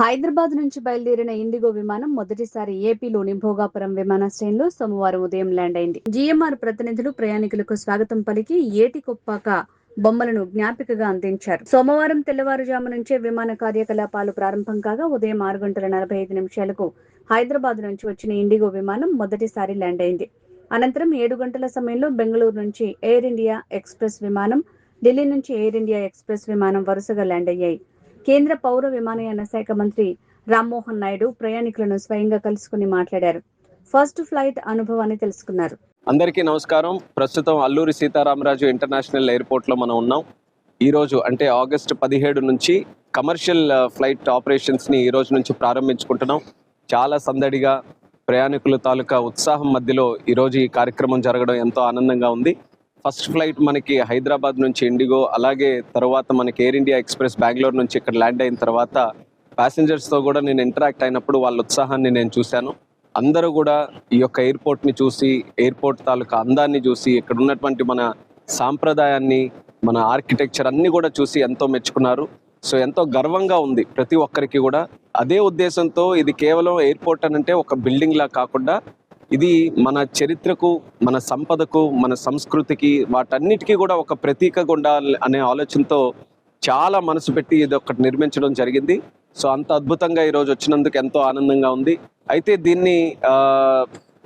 హైదరాబాద్ నుంచి బయలుదేరిన ఇండిగో విమానం మొదటిసారి ఏపీలోని భోగాపురం విమానాశ్రయంలో సోమవారం ఉదయం ల్యాండ్ అయింది. జీఎంఆర్ ప్రతినిధులు ప్రయాణికులకు స్వాగతం పలికి ఏటికొప్పాక బొమ్మలను జ్ఞాపికగా అందించారు. సోమవారం తెల్లవారుజాము నుంచే విమాన కార్యకలాపాలు ప్రారంభం కాగా ఉదయం 6:45 హైదరాబాద్ నుంచి వచ్చిన ఇండిగో విమానం మొదటిసారి ల్యాండ్ అయింది. అనంతరం 7 గంటల సమయంలో బెంగళూరు నుంచి ఎయిర్ ఇండియా ఎక్స్ప్రెస్ విమానం, ఢిల్లీ నుంచి ఎయిర్ ఇండియా ఎక్స్ప్రెస్ విమానం వరుసగా ల్యాండ్ అయ్యాయి. కేంద్ర పౌర విమానయాన శాఖ మంత్రి రామ్మోహన్ నాయుడు ప్రయాణికులను స్వయంగా కలుసుకుని మాట్లాడారు. ఫస్ట్ ఫ్లైట్ అనుభవాన్ని తెలుసుకున్నారు. అందరికీ నమస్కారం. ప్రస్తుతం అల్లూరి సీతారామరాజు ఇంటర్నేషనల్ ఎయిర్పోర్ట్ లో మనం ఉన్నాం. ఈ రోజు అంటే ఆగస్టు 17 నుంచి కమర్షియల్ ఫ్లైట్ ఆపరేషన్స్ ని ఈ రోజు నుంచి ప్రారంభించుకుంటున్నాం. చాలా సందడిగా ప్రయాణికుల తాలూకా ఉత్సాహం మధ్యలో ఈ రోజు ఈ కార్యక్రమం జరగడం ఎంతో ఆనందంగా ఉంది. ఫస్ట్ ఫ్లైట్ మనకి హైదరాబాద్ నుంచి ఇండిగో, అలాగే తర్వాత మనకి ఎయిర్ ఇండియా ఎక్స్ప్రెస్ బెంగళూరు నుంచి ఇక్కడ ల్యాండ్ అయిన తర్వాత ప్యాసింజర్స్తో కూడా నేను ఇంటరాక్ట్ అయినప్పుడు వాళ్ళ ఉత్సాహాన్ని నేను చూశాను. అందరూ కూడా ఈ యొక్క ఎయిర్పోర్ట్ని చూసి, ఎయిర్పోర్ట్ తాలూకా అందాన్ని చూసి, ఇక్కడ ఉన్నటువంటి మన సాంప్రదాయాన్ని, మన ఆర్కిటెక్చర్ అన్ని కూడా చూసి ఎంతో మెచ్చుకున్నారు. సో ఎంతో గర్వంగా ఉంది ప్రతి ఒక్కరికి కూడా. అదే ఉద్దేశంతో ఇది కేవలం ఎయిర్పోర్ట్ అనంటే ఒక బిల్డింగ్ లా కాకుండా ఇది మన చరిత్రకు, మన సంపదకు, మన సంస్కృతికి, వాటన్నిటికీ కూడా ఒక ప్రతీకగా ఉండాలి అనే ఆలోచనతో చాలా మనసు పెట్టి ఇది ఒకటి నిర్మించడం జరిగింది. సో అంత అద్భుతంగా ఈరోజు వచ్చినందుకు ఎంతో ఆనందంగా ఉంది. అయితే దీన్ని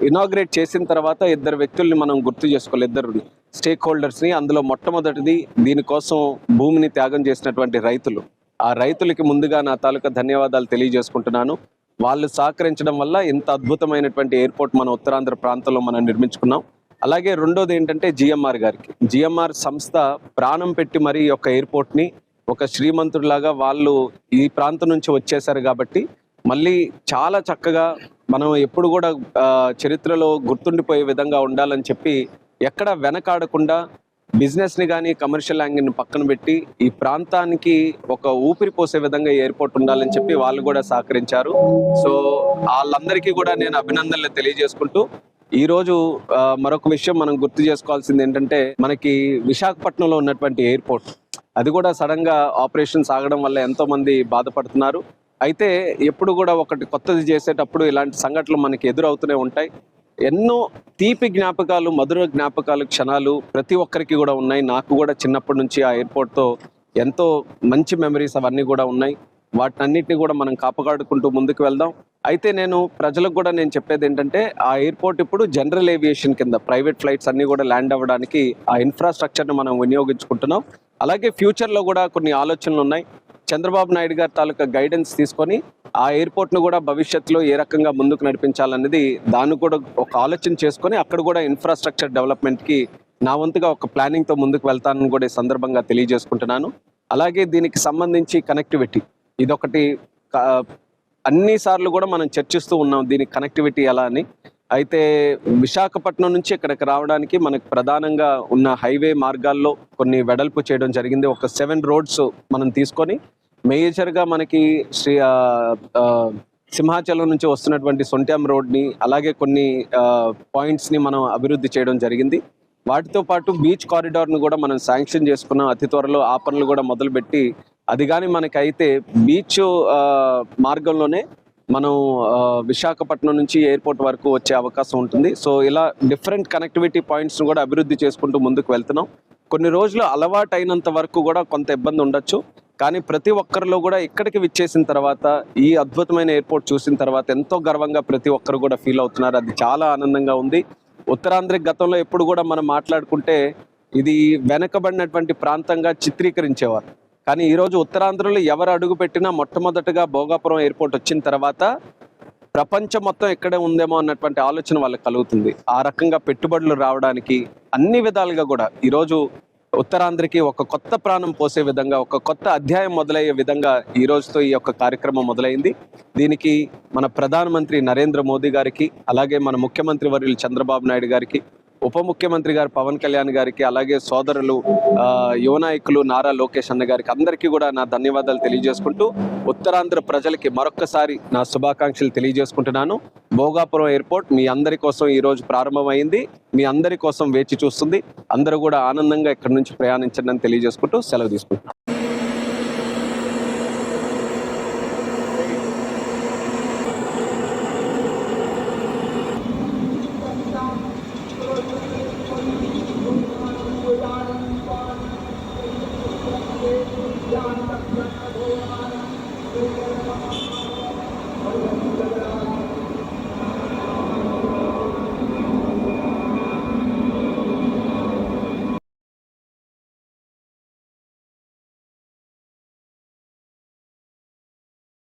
ఇనాగ్రేట్ చేసిన తర్వాత ఇద్దరు వ్యక్తుల్ని మనం గుర్తు చేసుకోవాలి, ఇద్దరు స్టేక్ హోల్డర్స్ని. అందులో మొట్టమొదటిది దీనికోసం భూమిని త్యాగం చేసినటువంటి రైతులు. ఆ రైతులకి ముందుగా నా తాలూకా ధన్యవాదాలు తెలియజేసుకుంటున్నాను. వాళ్ళు సహకరించడం వల్ల ఇంత అద్భుతమైనటువంటి ఎయిర్పోర్ట్ మన ఉత్తరాంధ్ర ప్రాంతంలో మనం నిర్మించుకున్నాం. అలాగే రెండోది ఏంటంటే జిఎంఆర్ గారికి, జిఎంఆర్ సంస్థ ప్రాణం పెట్టి మరి ఈ యొక్క ఎయిర్పోర్ట్ని ఒక శ్రీమంతుడిలాగా వాళ్ళు ఈ ప్రాంతం నుంచి వచ్చేసారు కాబట్టి మళ్ళీ చాలా చక్కగా మనం ఎప్పుడు కూడా చరిత్రలో గుర్తుండిపోయే విధంగా ఉండాలని చెప్పి ఎక్కడ వెనకాడకుండా బిజినెస్ని కానీ కమర్షియల్ యాంగిల్ని పక్కన పెట్టి ఈ ప్రాంతానికి ఒక ఊపిరి పోసే విధంగా ఎయిర్పోర్ట్ ఉండాలని చెప్పి వాళ్ళు కూడా సహకరించారు. సో వాళ్ళందరికీ కూడా నేను అభినందనలు తెలియజేసుకుంటూ ఈరోజు మరొక విషయం మనం గుర్తు చేసుకోవాల్సింది ఏంటంటే, మనకి విశాఖపట్నంలో ఉన్నటువంటి ఎయిర్పోర్ట్ అది కూడా సడన్ గా ఆపరేషన్స్ ఆగడం వల్ల ఎంతో మంది బాధపడుతున్నారు. అయితే ఎప్పుడు కూడా ఒకటి కొత్తది చేసేటప్పుడు ఇలాంటి సంఘటనలు మనకి ఎదురవుతూనే ఉంటాయి. ఎన్నో తీపి జ్ఞాపకాలు, మధుర జ్ఞాపకాలు, క్షణాలు ప్రతి ఒక్కరికి కూడా ఉన్నాయి. నాకు కూడా చిన్నప్పటి నుంచి ఆ ఎయిర్పోర్ట్తో ఎంతో మంచి మెమరీస్ అవన్నీ కూడా ఉన్నాయి. వాటినన్నిటిని కూడా మనం కాపాడుకుంటూ ముందుకు వెళ్దాం. అయితే నేను ప్రజలకు కూడా నేను చెప్పేది ఏంటంటే, ఆ ఎయిర్పోర్ట్ ఇప్పుడు జనరల్ ఏవియేషన్ కింద ప్రైవేట్ ఫ్లైట్స్ అన్ని కూడా ల్యాండ్ అవ్వడానికి ఆ ఇన్ఫ్రాస్ట్రక్చర్ని మనం వినియోగించుకుంటున్నాం. అలాగే ఫ్యూచర్లో కూడా కొన్ని ఆలోచనలు ఉన్నాయి. చంద్రబాబు నాయుడు గారి తాలూకా గైడెన్స్ తీసుకొని ఆ ఎయిర్పోర్ట్ను కూడా భవిష్యత్తులో ఏ రకంగా ముందుకు నడిపించాలనేది దాన్ని కూడా ఒక ఆలోచన చేసుకొని అక్కడ కూడా ఇన్ఫ్రాస్ట్రక్చర్ డెవలప్మెంట్కి నా వంతుగా ఒక ప్లానింగ్తో ముందుకు వెళ్తానని కూడా ఈ సందర్భంగా తెలియజేసుకుంటున్నాను. అలాగే దీనికి సంబంధించి కనెక్టివిటీ ఇదొకటి అన్నిసార్లు కూడా మనం చర్చిస్తూ ఉన్నాం, దీనికి కనెక్టివిటీ ఎలా అని. అయితే విశాఖపట్నం నుంచి ఇక్కడికి రావడానికి మనకు ప్రధానంగా ఉన్న హైవే మార్గాల్లో కొన్ని వెడల్పు చేయడం జరిగింది. ఒక 7 రోడ్స్ మనం తీసుకొని మేజర్గా మనకి సింహాచలం నుంచి వస్తున్నటువంటి సొంట్యాం రోడ్ని, అలాగే కొన్ని పాయింట్స్ని మనం అభివృద్ధి చేయడం జరిగింది. వాటితో పాటు బీచ్ కారిడార్ను కూడా మనం శాంక్షన్ చేసుకున్నాం. అతి త్వరలో ఆ పనులు కూడా మొదలుపెట్టి అది కానీ మనకైతే బీచ్ మార్గంలోనే మనం విశాఖపట్నం నుంచి ఎయిర్పోర్ట్ వరకు వచ్చే అవకాశం ఉంటుంది. సో ఇలా డిఫరెంట్ కనెక్టివిటీ పాయింట్స్ను కూడా అభివృద్ధి చేసుకుంటూ ముందుకు వెళ్తున్నాం. కొన్ని రోజులు అలవాటు అయినంత వరకు కూడా కొంత ఇబ్బంది ఉండొచ్చు, కానీ ప్రతి ఒక్కరిలో కూడా ఇక్కడికి విచ్చేసిన తర్వాత ఈ అద్భుతమైన ఎయిర్పోర్ట్ చూసిన తర్వాత ఎంతో గర్వంగా ప్రతి ఒక్కరు కూడా ఫీల్ అవుతున్నారు. అది చాలా ఆనందంగా ఉంది. ఉత్తరాంధ్ర గతంలో ఎప్పుడు కూడా మనం మాట్లాడుకుంటే ఇది వెనకబడినటువంటి ప్రాంతంగా చిత్రీకరించేవారు. కానీ ఈరోజు ఉత్తరాంధ్రలో ఎవరు అడుగు పెట్టినా మొట్టమొదటిగా భోగాపురం ఎయిర్పోర్ట్ వచ్చిన తర్వాత ప్రపంచం మొత్తం ఇక్కడే ఉందేమో అన్నటువంటి ఆలోచన వాళ్ళకి కలుగుతుంది. ఆ రకంగా పెట్టుబడులు రావడానికి అన్ని విధాలుగా కూడా ఈరోజు ఉత్తరాంధ్రకి ఒక కొత్త ప్రాణం పోసే విధంగా, ఒక కొత్త అధ్యాయం మొదలయ్యే విధంగా ఈ రోజుతో ఈ యొక్క కార్యక్రమం మొదలైంది. దీనికి మన ప్రధానమంత్రి నరేంద్ర మోదీ గారికి, అలాగే మన ముఖ్యమంత్రి వర్యులు చంద్రబాబు నాయుడు గారికి, ఉప ముఖ్యమంత్రి గారు పవన్ కళ్యాణ్ గారికి, అలాగే సోదరులు యువ నాయకులు నారా లోకేష్ అన్న గారికి అందరికీ కూడా నా ధన్యవాదాలు తెలియజేసుకుంటూ ఉత్తరాంధ్ర ప్రజలకి మరొక్కసారి నా శుభాకాంక్షలు తెలియజేసుకుంటున్నాను. భోగాపురం ఎయిర్పోర్ట్ మీ అందరి కోసం ఈరోజు ప్రారంభమైంది, మీ అందరి కోసం వేచి చూస్తుంది. అందరూ కూడా ఆనందంగా ఇక్కడి నుంచి ప్రయాణించండి అని తెలియజేసుకుంటూ సెలవు తీసుకుంటున్నాను.